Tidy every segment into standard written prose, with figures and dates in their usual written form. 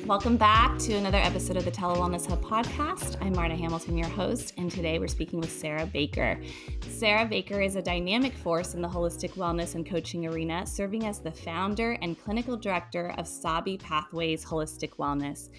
Welcome back to another episode of the Telewellness Hub podcast. I'm Marta Hamilton, your host, and today we're speaking with Sara Baker. Sara Baker is a dynamic force in the holistic wellness and coaching arena, serving as the founder and clinical director of Sabi Pathways Holistic Wellness.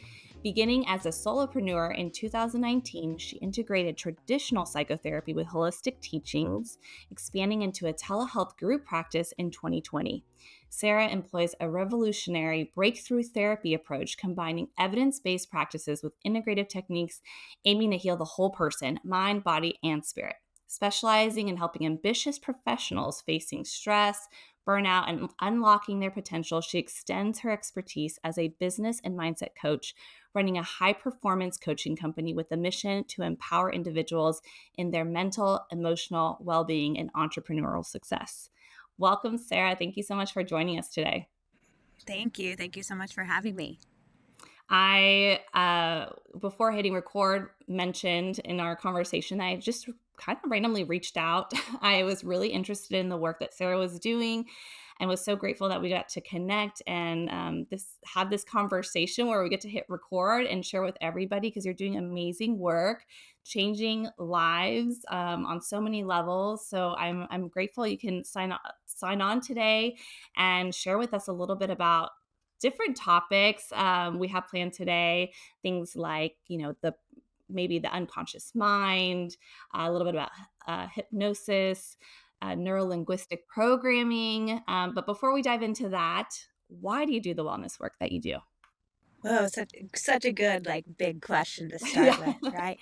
Beginning as a solopreneur in 2019, she integrated traditional psychotherapy with holistic teachings, expanding into a telehealth group practice in 2020. Sara employs a revolutionary breakthrough therapy approach, combining evidence-based practices with integrative techniques aiming to heal the whole person, mind, body, and spirit. Specializing in helping ambitious professionals facing stress, burnout, and unlocking their potential, she extends her expertise as a business and mindset coach, running a high-performance coaching company with a mission to empower individuals in their mental, emotional well-being and entrepreneurial success. Welcome, Sara. Thank you so much for joining us today. Thank you. Thank you so much for having me. I, before hitting record, mentioned in our conversation that I just kind of randomly reached out. I was really interested in the work that Sara was doing and was so grateful that we got to connect and have this conversation where we get to hit record and share with everybody, because you're doing amazing work, changing lives on so many levels. So I'm grateful you can sign on today and share with us a little bit about different topics we have planned today. Things like, maybe the unconscious mind, a little bit about hypnosis, neuro-linguistic programming. But before we dive into that, why do you do the wellness work that you do? Oh, such a good, big question to start Yeah. with, right?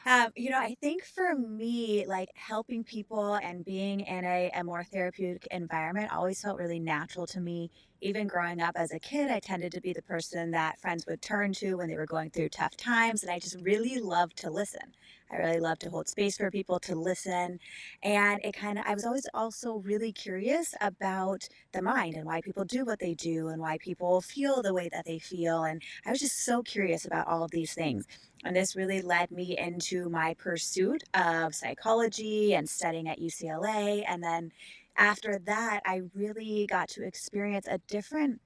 I think for me, helping people and being in a more therapeutic environment always felt really natural to me. Even growing up as a kid, I tended to be the person that friends would turn to when they were going through tough times. And I just really loved to listen. I really loved to hold space for people to listen. And I was always also really curious about the mind and why people do what they do and why people feel the way that they feel. And I was just so curious about all of these things. And this really led me into my pursuit of psychology and studying at UCLA. And then after that, I really got to experience a different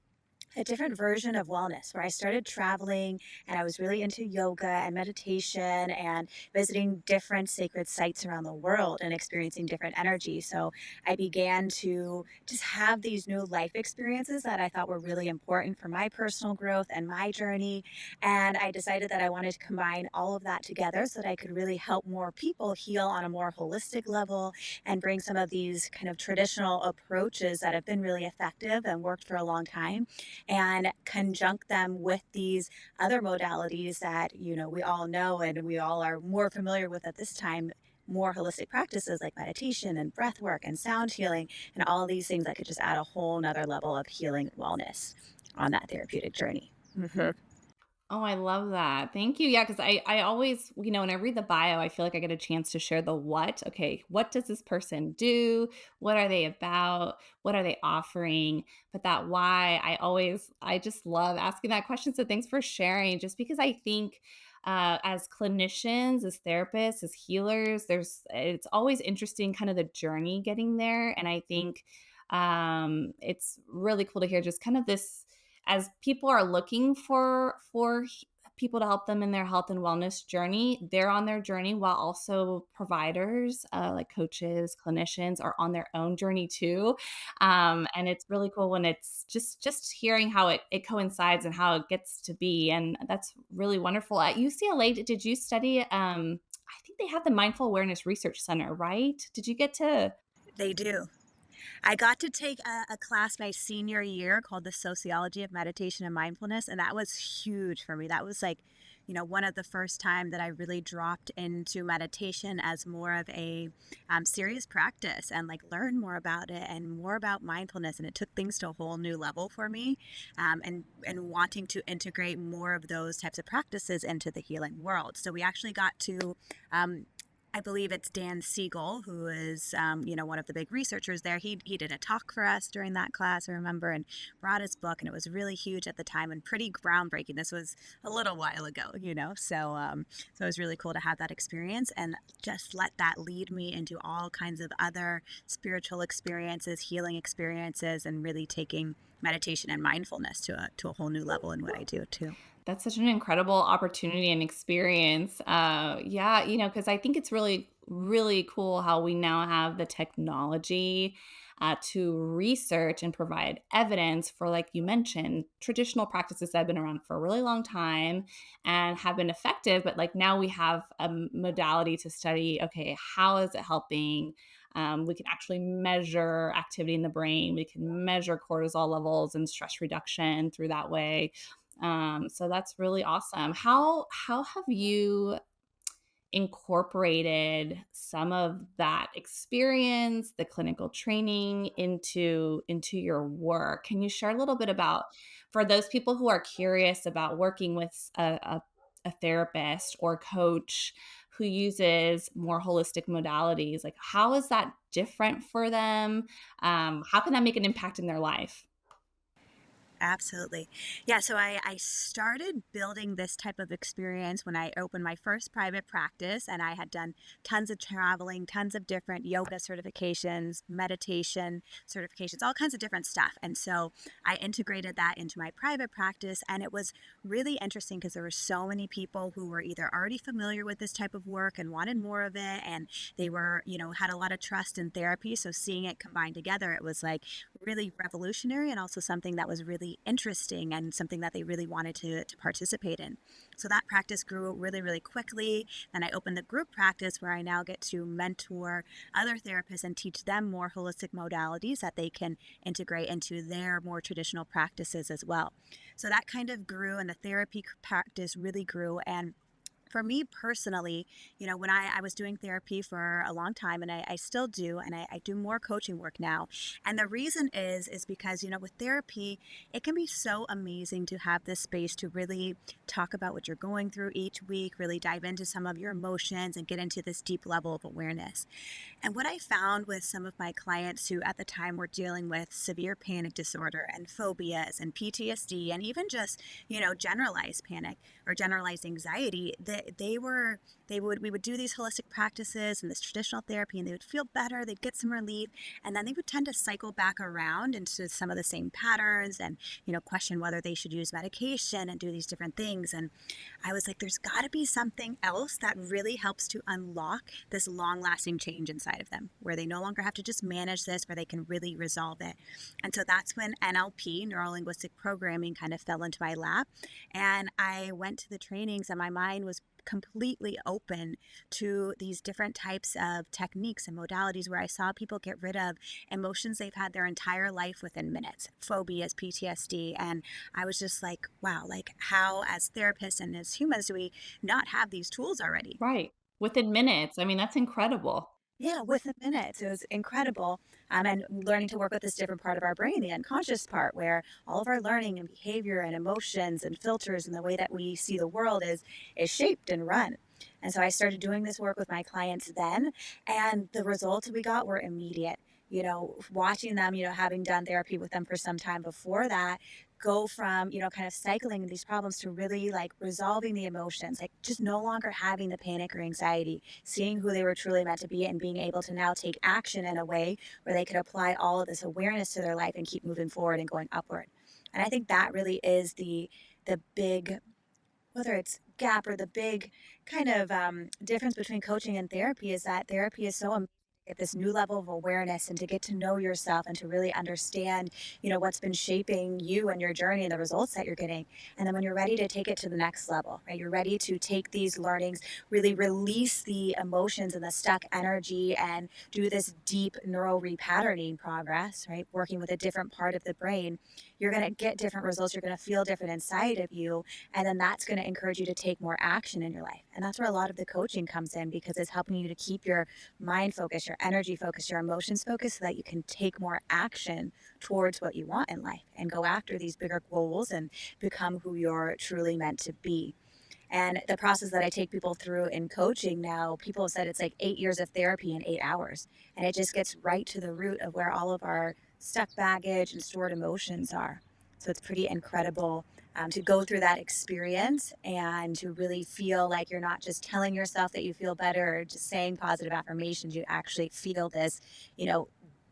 version of wellness where I started traveling and I was really into yoga and meditation and visiting different sacred sites around the world and experiencing different energies. So I began to just have these new life experiences that I thought were really important for my personal growth and my journey. And I decided that I wanted to combine all of that together so that I could really help more people heal on a more holistic level and bring some of these kind of traditional approaches that have been really effective and worked for a long time and conjunct them with these other modalities that, we all know and we all are more familiar with at this time, more holistic practices like meditation and breath work and sound healing and all these things that could just add a whole nother level of healing and wellness on that therapeutic journey. Mm-hmm. Oh, I love that. Thank you. Yeah, because I always, when I read the bio, I feel like I get a chance to share the what. Okay, what does this person do? What are they about? What are they offering? But that why, I just love asking that question. So thanks for sharing, just because I think as clinicians, as therapists, as healers, it's always interesting kind of the journey getting there. And I think it's really cool to hear just kind of this as people are looking for people to help them in their health and wellness journey. They're on their journey, while also providers like coaches, clinicians are on their own journey too. And it's really cool when it's just hearing how it coincides and how it gets to be. And that's really wonderful. At UCLA, did you study? I think they have the Mindful Awareness Research Center, right? Did you get to? They do. I got to take a class my senior year called the Sociology of Meditation and Mindfulness, and that was huge for me. That was one of the first time that I really dropped into meditation as more of a serious practice and learned more about it and more about mindfulness. And it took things to a whole new level for me, and wanting to integrate more of those types of practices into the healing world. So we actually got to I believe it's Dan Siegel, who is, one of the big researchers there. He did a talk for us during that class, I remember, and brought his book, and it was really huge at the time and pretty groundbreaking. This was a little while ago, so it was really cool to have that experience and just let that lead me into all kinds of other spiritual experiences, healing experiences, and really taking meditation and mindfulness to a whole new level in what I do too. That's such an incredible opportunity and experience. Yeah, because I think it's really, really cool how we now have the technology to research and provide evidence for, like you mentioned, traditional practices that have been around for a really long time and have been effective. But like now we have a modality to study, okay, how is it helping? We can actually measure activity in the brain. We can measure cortisol levels and stress reduction through that way. So that's really awesome. How have you incorporated some of that experience, the clinical training into your work? Can you share a little bit about, for those people who are curious about working with a therapist or coach who uses more holistic modalities, like how is that different for them? How can that make an impact in their life? Absolutely. Yeah, so I started building this type of experience when I opened my first private practice, and I had done tons of traveling, tons of different yoga certifications, meditation certifications, all kinds of different stuff. And so I integrated that into my private practice, and it was really interesting because there were so many people who were either already familiar with this type of work and wanted more of it, and they were, had a lot of trust in therapy. So seeing it combined together, it was like really revolutionary and also something that was really interesting and something that they really wanted to participate in. So that practice grew really, really quickly. Then I opened the group practice where I now get to mentor other therapists and teach them more holistic modalities that they can integrate into their more traditional practices as well. So that kind of grew, and the therapy practice really grew. And for me personally, when I was doing therapy for a long time, and I still do, and I do more coaching work now. And the reason is because, with therapy, it can be so amazing to have this space to really talk about what you're going through each week, really dive into some of your emotions and get into this deep level of awareness. And what I found with some of my clients who at the time were dealing with severe panic disorder and phobias and PTSD and even just, generalized panic or generalized anxiety, that we would do these holistic practices and this traditional therapy, and they would feel better, they'd get some relief, and then they would tend to cycle back around into some of the same patterns and, question whether they should use medication and do these different things. And I was like, there's got to be something else that really helps to unlock this long lasting change inside of them, where they no longer have to just manage this, where they can really resolve it. And so that's when NLP, neuro-linguistic programming, kind of fell into my lap. And I went to the trainings, and my mind was completely open to these different types of techniques and modalities where I saw people get rid of emotions they've had their entire life within minutes, phobias, PTSD. And I was just like, wow, like how as therapists and as humans do we not have these tools already? Right. Within minutes. I mean, that's incredible. Yeah, within minutes. It was incredible. And learning to work with this different part of our brain, the unconscious part, where all of our learning and behavior and emotions and filters and the way that we see the world is shaped and run. And so I started doing this work with my clients then, and the results we got were immediate. Watching them, having done therapy with them for some time before that, go from, kind of cycling these problems to really like resolving the emotions, like just no longer having the panic or anxiety, seeing who they were truly meant to be, and being able to now take action in a way where they could apply all of this awareness to their life and keep moving forward and going upward. And I think that really is the big, whether it's gap or the big kind of difference between coaching and therapy, is that therapy is so amazing at this new level of awareness and to get to know yourself and to really understand, what's been shaping you and your journey and the results that you're getting. And then when you're ready to take it to the next level, right, you're ready to take these learnings, really release the emotions and the stuck energy and do this deep neural repatterning progress, right, working with a different part of the brain, you're going to get different results. You're going to feel different inside of you, and then that's going to encourage you to take more action in your life. And that's where a lot of the coaching comes in, because it's helping you to keep your mind focused, your energy focused, your emotions focused, so that you can take more action towards what you want in life and go after these bigger goals and become who you're truly meant to be. And the process that I take people through in coaching now, people have said it's like 8 years of therapy in 8 hours. And it just gets right to the root of where all of our stuck baggage and stored emotions are. So it's pretty incredible to go through that experience and to really feel like you're not just telling yourself that you feel better or just saying positive affirmations. You actually feel this,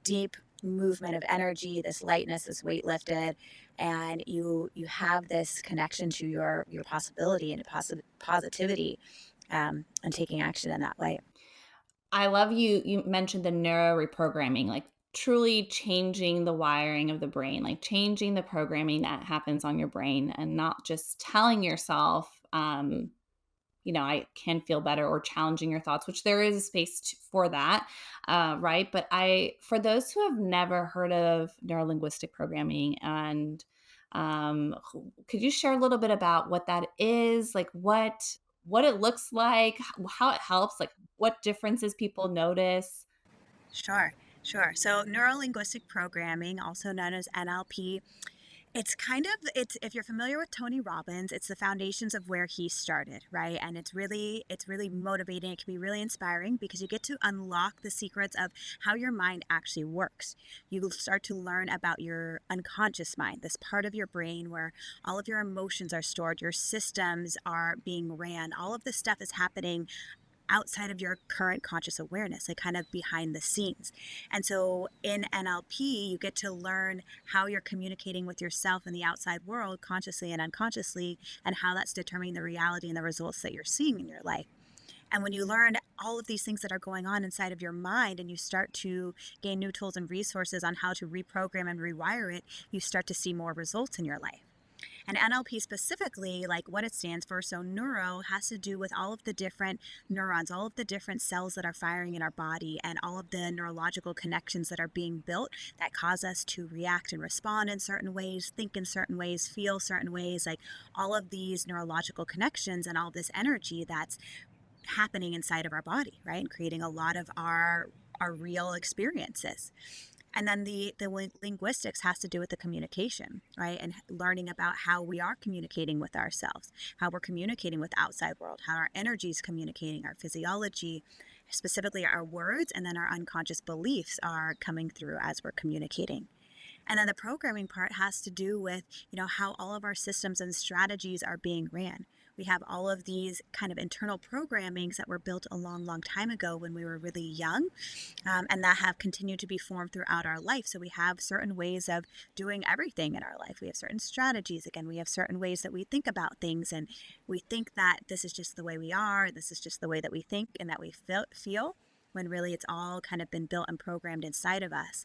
deep movement of energy, this lightness, this weight lifted, and you have this connection to your possibility and positivity, and taking action in that way. I love you mentioned the neuro reprogramming, like truly changing the wiring of the brain, like changing the programming that happens on your brain and not just telling yourself, I can feel better or challenging your thoughts, which there is a space for that, right? But for those who have never heard of neuro-linguistic programming and could you share a little bit about what that is, like what it looks like, how it helps, like what differences people notice? Sure, sure. So neuro-linguistic programming, also known as NLP, it's if you're familiar with Tony Robbins, it's the foundations of where he started, right? And it's really motivating. It can be really inspiring because you get to unlock the secrets of how your mind actually works. You start to learn about your unconscious mind, this part of your brain where all of your emotions are stored, your systems are being ran, all of this stuff is happening outside of your current conscious awareness, like kind of behind the scenes. And so in NLP, you get to learn how you're communicating with yourself in the outside world, consciously and unconsciously, and how that's determining the reality and the results that you're seeing in your life. And when you learn all of these things that are going on inside of your mind and you start to gain new tools and resources on how to reprogram and rewire it, you start to see more results in your life. And NLP specifically, like what it stands for, so neuro has to do with all of the different neurons, all of the different cells that are firing in our body, and all of the neurological connections that are being built that cause us to react and respond in certain ways, think in certain ways, feel certain ways, like all of these neurological connections and all this energy that's happening inside of our body, right? And creating a lot of our real experiences. And then the linguistics has to do with the communication, right? And learning about how we are communicating with ourselves, how we're communicating with the outside world, how our energy is communicating, our physiology, specifically our words, and then our unconscious beliefs are coming through as we're communicating. And then the programming part has to do with, how all of our systems and strategies are being ran. We have all of these kind of internal programmings that were built a long, long time ago when we were really young, and that have continued to be formed throughout our life. So we have certain ways of doing everything in our life. We have certain strategies. Again, we have certain ways that we think about things, and we think that this is just the way we are, this is just the way that we think and that we feel, when really it's all kind of been built and programmed inside of us.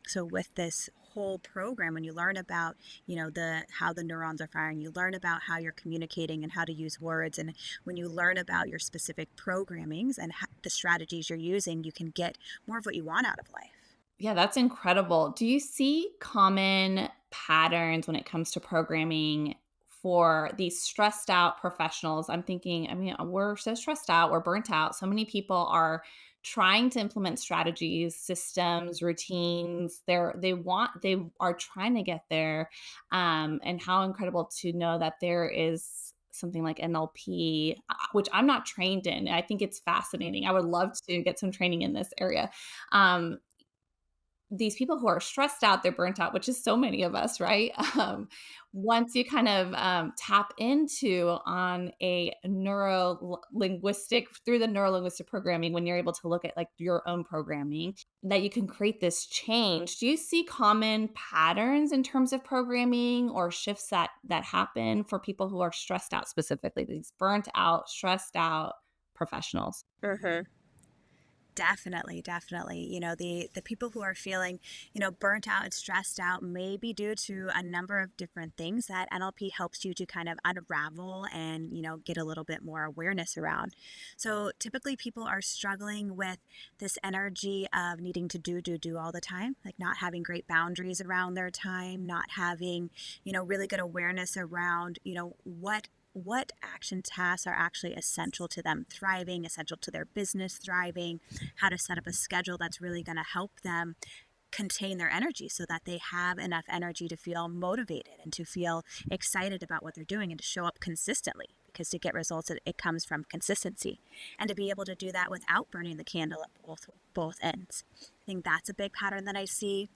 So with this whole program, when you learn about, the how the neurons are firing, you learn about how you're communicating and how to use words, and when you learn about your specific programmings and the strategies you're using, you can get more of what you want out of life. Yeah, that's incredible. Do you see common patterns when it comes to programming for these stressed out professionals? I'm thinking, we're so stressed out, we're burnt out. So many people are trying to implement strategies, systems, routines. They are trying to get there. And how incredible to know that there is something like NLP, which I'm not trained in. I think it's fascinating. I would love to get some training in this area. Um, these people who are stressed out, they're burnt out, which is so many of us, right? Once you kind of tap into on a neuro-linguistic, through the neuro-linguistic programming, when you're able to look at like your own programming, that you can create this change. Do you see common patterns in terms of programming or shifts that happen for people who are stressed out, specifically these burnt out, stressed out professionals? Mm-hmm. Definitely, definitely. The people who are feeling, burnt out and stressed out may be due to a number of different things that NLP helps you to kind of unravel and, get a little bit more awareness around. So typically people are struggling with this energy of needing to do all the time, like not having great boundaries around their time, not having, really good awareness around, what action tasks are actually essential to them thriving, essential to their business thriving, how to set up a schedule that's really going to help them contain their energy so that they have enough energy to feel motivated and to feel excited about what they're doing and to show up consistently. Because to get results, it comes from consistency, and to be able to do that without burning the candle at both ends. I think that's a big pattern that I see.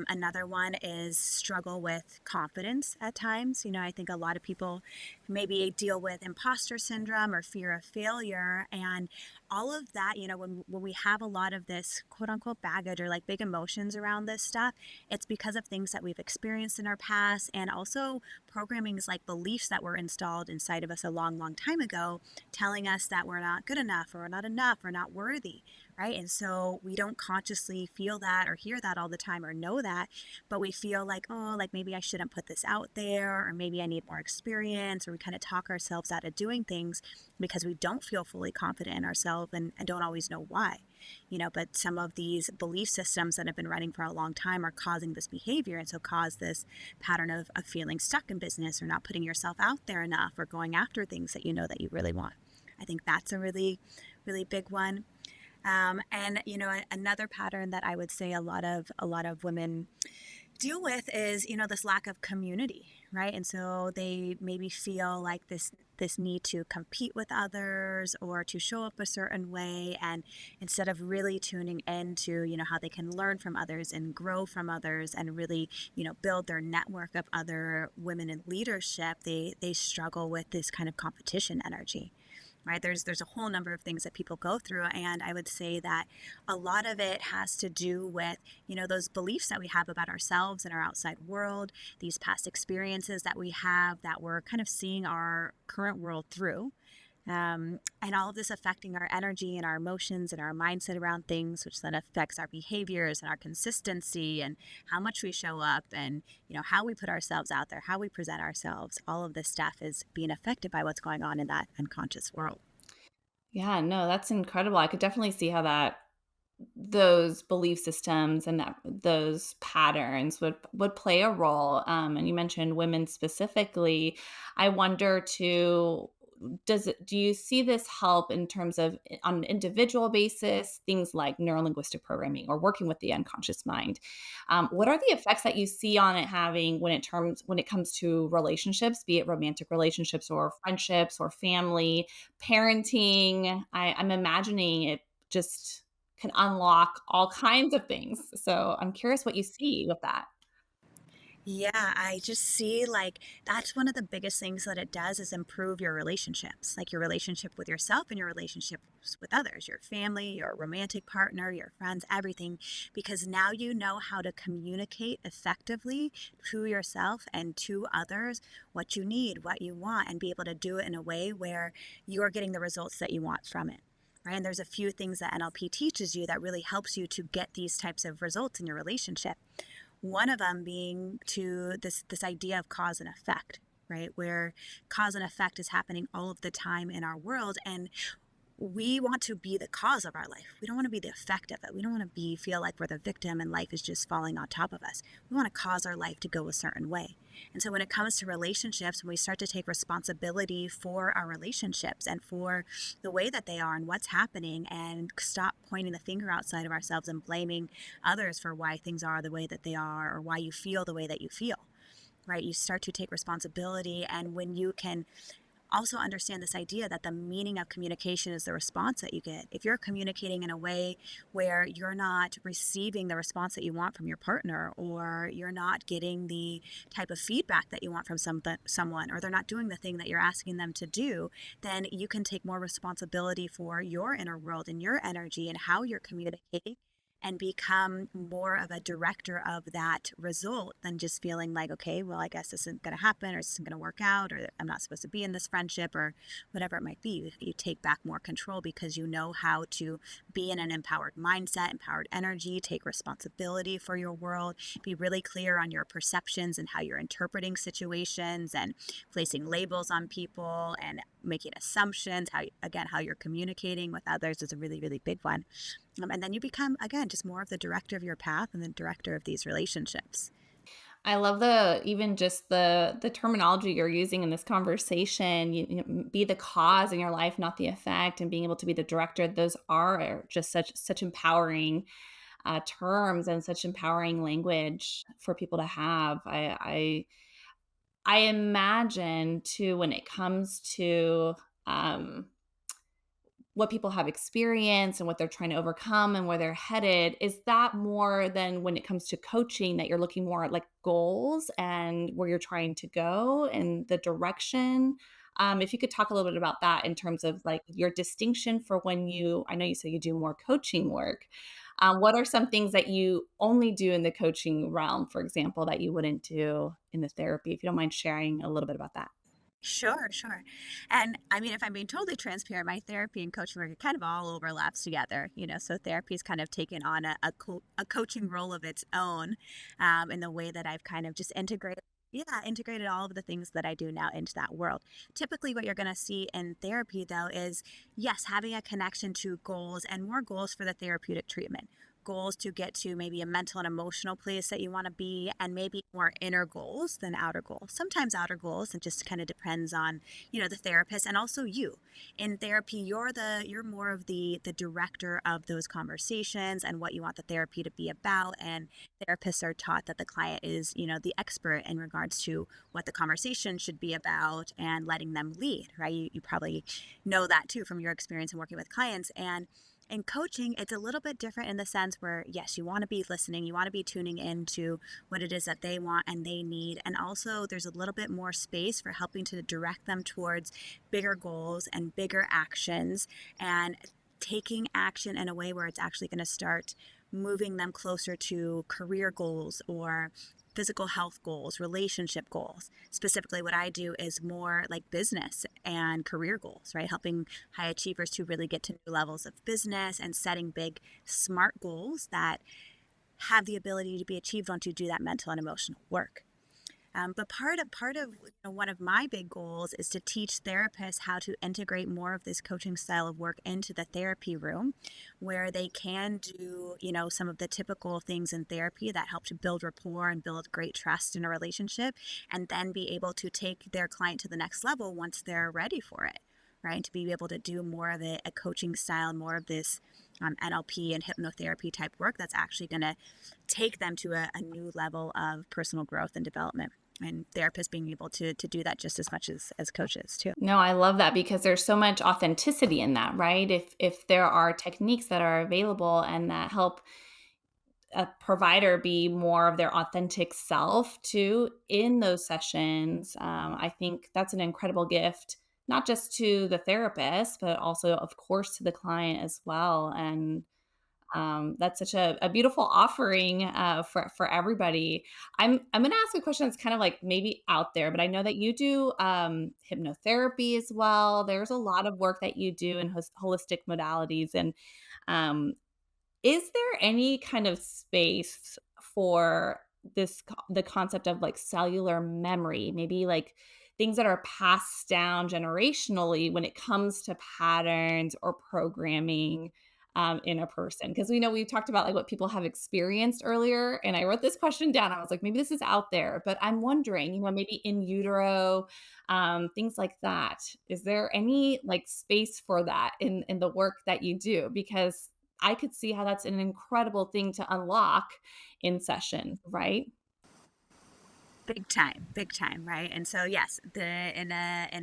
Another one is struggle with confidence at times. I think a lot of people maybe deal with imposter syndrome or fear of failure, and all of that, when we have a lot of this quote unquote baggage or like big emotions around this stuff, it's because of things that we've experienced in our past, and also programmings like beliefs that were installed inside of us a long, long time ago, telling us that we're not good enough or we're not enough or not worthy. Right. And so we don't consciously feel that or hear that all the time or know that, but we feel like, oh, like maybe I shouldn't put this out there, or maybe I need more experience, or we kind of talk ourselves out of doing things because we don't feel fully confident in ourselves, and don't always know why. But some of these belief systems that have been running for a long time are causing this behavior, and so cause this pattern of feeling stuck in business or not putting yourself out there enough or going after things that you know that you really want. I think that's a really, really big one. And another pattern that I would say a lot of women deal with is this lack of community, right? And so they maybe feel like this need to compete with others or to show up a certain way, and instead of really tuning into how they can learn from others and grow from others and really build their network of other women in leadership, they struggle with this kind of competition energy. Right. There's a whole number of things that people go through. And I would say that a lot of it has to do with, those beliefs that we have about ourselves and our outside world, these past experiences that we have that we're kind of seeing our current world through. And all of this affecting our energy and our emotions and our mindset around things, which then affects our behaviors and our consistency and how much we show up and, how we put ourselves out there, how we present ourselves. All of this stuff is being affected by what's going on in that unconscious world. Yeah, no, that's incredible. I could definitely see how that those belief systems and those patterns would play a role. And you mentioned women specifically. I wonder too, do you see this help in terms of on an individual basis, things like neuro-linguistic programming or working with the unconscious mind? What are the effects that you see on it having when it comes to relationships, be it romantic relationships or friendships or family, parenting? I'm imagining it just can unlock all kinds of things. So I'm curious what you see with that. Yeah, I just see like that's one of the biggest things that it does is improve your relationships, like your relationship with yourself and your relationships with others, your family, your romantic partner, your friends, everything, because now you know how to communicate effectively to yourself and to others what you need, what you want, and be able to do it in a way where you're getting the results that you want from it. Right. And there's a few things that NLP teaches you that really helps you to get these types of results in your relationship. One of them being to this idea of cause and effect, right? Where cause and effect is happening all of the time in our world, and we want to be the cause of our life. We don't want to be the effect of it. We don't want to feel like we're the victim and life is just falling on top of us. We want to cause our life to go a certain way. And so when it comes to relationships, when we start to take responsibility for our relationships and for the way that they are and what's happening, and stop pointing the finger outside of ourselves and blaming others for why things are the way that they are or why you feel the way that you feel, right? You start to take responsibility. And when you can also understand this idea that the meaning of communication is the response that you get. If you're communicating in a way where you're not receiving the response that you want from your partner, or you're not getting the type of feedback that you want from someone, or they're not doing the thing that you're asking them to do, then you can take more responsibility for your inner world and your energy and how you're communicating, and become more of a director of that result than just feeling like, okay, well, I guess this isn't going to happen, or this isn't going to work out, or I'm not supposed to be in this friendship, or whatever it might be. You take back more control because you know how to be in an empowered mindset, empowered energy, take responsibility for your world, be really clear on your perceptions and how you're interpreting situations and placing labels on people and making assumptions. How you're communicating with others is a really, really big one. And then you become, again, just more of the director of your path and the director of these relationships. I love the even just the terminology you're using in this conversation. Be the cause in your life, not the effect, and being able to be the director. Those are just such empowering terms and such empowering language for people to have. I imagine too when it comes to um, what people have experienced and what they're trying to overcome and where they're headed. Is that more than when it comes to coaching that you're looking more at like goals and where you're trying to go and the direction? If you could talk a little bit about that in terms of like your distinction for when I know you say you do more coaching work. What are some things that you only do in the coaching realm, for example, that you wouldn't do in the therapy? If you don't mind sharing a little bit about that. Sure, sure. And I mean, if I'm being totally transparent, my therapy and coaching work kind of all overlaps together, so therapy's kind of taken on a coaching role of its own, in the way that I've kind of just integrated all of the things that I do now into that world. Typically, what you're going to see in therapy, though, is yes, having a connection to goals and more goals for the therapeutic treatment. Goals to get to maybe a mental and emotional place that you want to be, and maybe more inner goals than outer goals. Sometimes outer goals, it just kind of depends on, the therapist and also you. In therapy, you're more of the director of those conversations and what you want the therapy to be about. And therapists are taught that the client is, the expert in regards to what the conversation should be about and letting them lead, right? You probably know that too from your experience in working with clients. And in coaching, it's a little bit different in the sense where, yes, you want to be listening, you want to be tuning into what it is that they want and they need. And also, there's a little bit more space for helping to direct them towards bigger goals and bigger actions, and taking action in a way where it's actually going to start moving them closer to career goals or physical health goals, relationship goals. Specifically, what I do is more like business and career goals, right? Helping high achievers to really get to new levels of business and setting big, smart goals that have the ability to be achieved once you do that mental and emotional work. But part of one of my big goals is to teach therapists how to integrate more of this coaching style of work into the therapy room, where they can do some of the typical things in therapy that help to build rapport and build great trust in a relationship, and then be able to take their client to the next level once they're ready for it, right? To be able to do more of a coaching style, more of this NLP and hypnotherapy type work that's actually going to take them to a new level of personal growth and development, and therapists being able to do that just as much as coaches too. No, I love that because there's so much authenticity in that, right? If there are techniques that are available and that help a provider be more of their authentic self too in those sessions, I think that's an incredible gift, not just to the therapist, but also, of course, to the client as well. And that's such a beautiful offering for everybody. I'm going to ask a question that's kind of like maybe out there, but I know that you do hypnotherapy as well. There's a lot of work that you do in holistic modalities, and um, is there any kind of space for the concept of like cellular memory, maybe like things that are passed down generationally when it comes to patterns or programming in a person? Because we know we talked about like what people have experienced earlier, and I wrote this question down. I was like, maybe this is out there, but I'm wondering, maybe in utero, things like that. Is there any like space for that in the work that you do? Because I could see how that's an incredible thing to unlock in session, right? Big time, right? And so yes, the in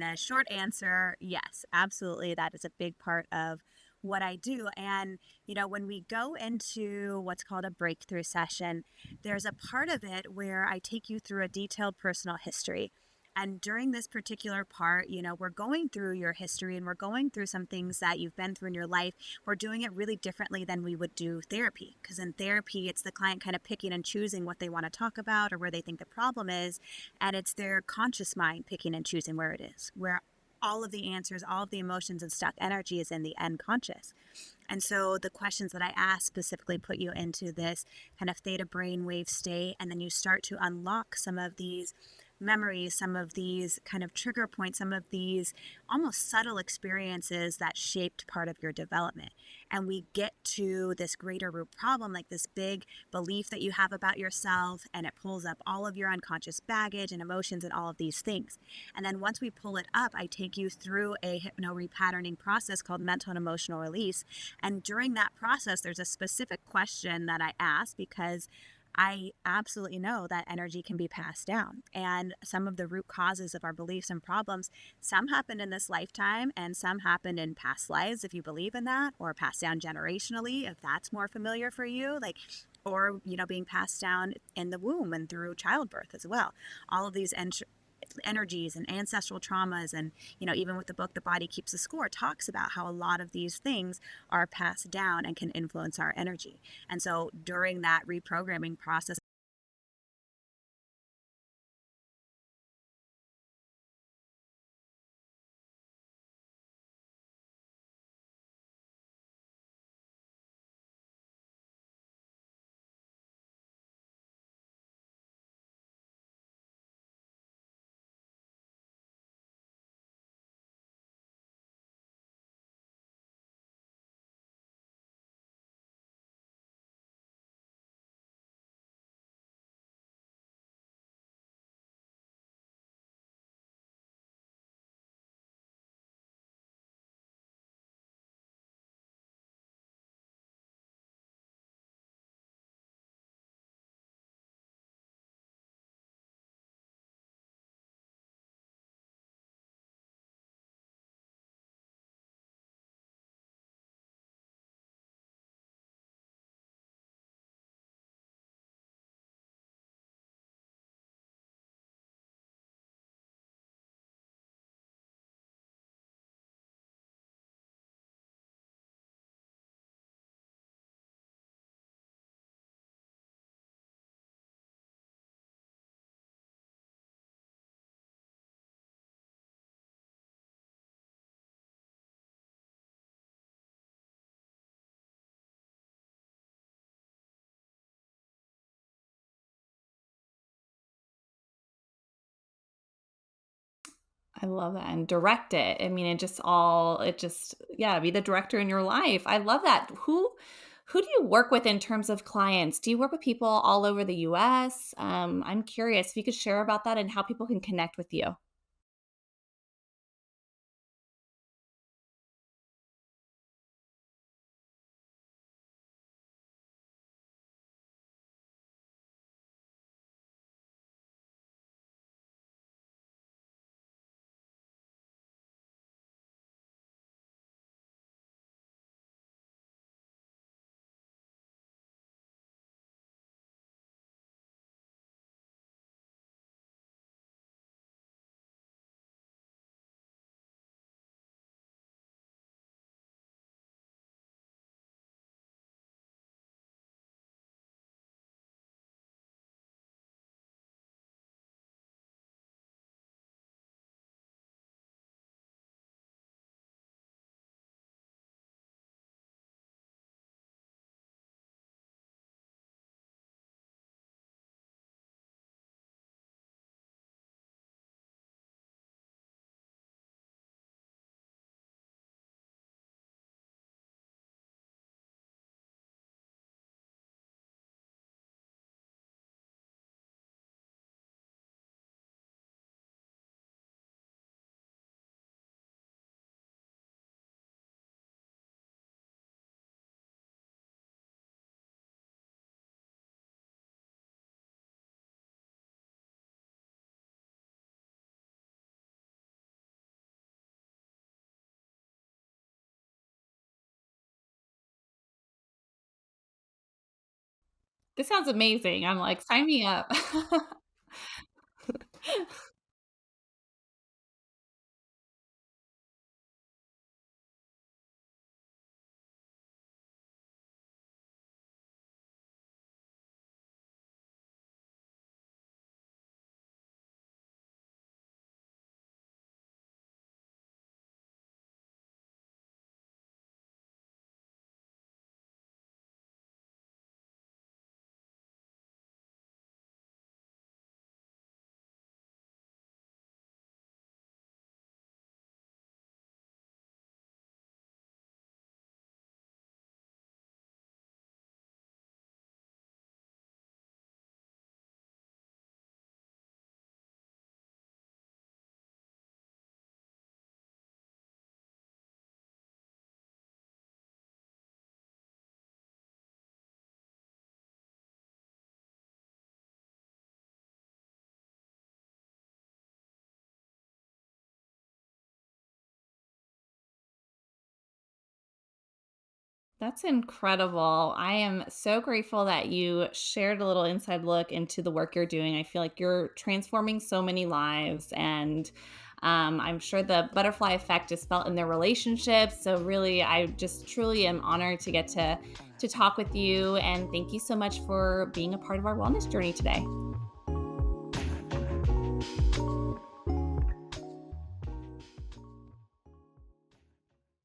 a short answer, yes, absolutely, that is a big part of what I do. And when we go into what's called a breakthrough session, there's a part of it where I take you through a detailed personal history. And during this particular part, we're going through your history and we're going through some things that you've been through in your life. We're doing it really differently than we would do therapy. Because in therapy, it's the client kind of picking and choosing what they want to talk about or where they think the problem is. And it's their conscious mind picking and choosing where it is, where all of the answers, all of the emotions and stuck energy is in the unconscious. And so the questions that I ask specifically put you into this kind of theta brainwave state. And then you start to unlock some of these memories, some of these kind of trigger points, some of these almost subtle experiences that shaped part of your development. And we get to this greater root problem, like this big belief that you have about yourself, and it pulls up all of your unconscious baggage and emotions and all of these things. And then once we pull it up, I take you through a hypno repatterning process called mental and emotional release. And during that process, there's a specific question that I ask, because I absolutely know that energy can be passed down. And some of the root causes of our beliefs and problems, some happened in this lifetime and some happened in past lives, if you believe in that, or passed down generationally, if that's more familiar for you. Like, or, being passed down in the womb and through childbirth as well. All of these energies and ancestral traumas, and even with the book The Body Keeps the Score, talks about how a lot of these things are passed down and can influence our energy. And so during that reprogramming process, I love that, and direct it. I mean, it just yeah, be the director in your life. I love that. Who do you work with in terms of clients? Do you work with people all over the US? I'm curious if you could share about that and how people can connect with you. This sounds amazing. I'm like, sign me up. That's incredible. I am so grateful that you shared a little inside look into the work you're doing. I feel like you're transforming so many lives, and I'm sure the butterfly effect is felt in their relationships. So really, I just truly am honored to get to talk with you, and thank you so much for being a part of our wellness journey today.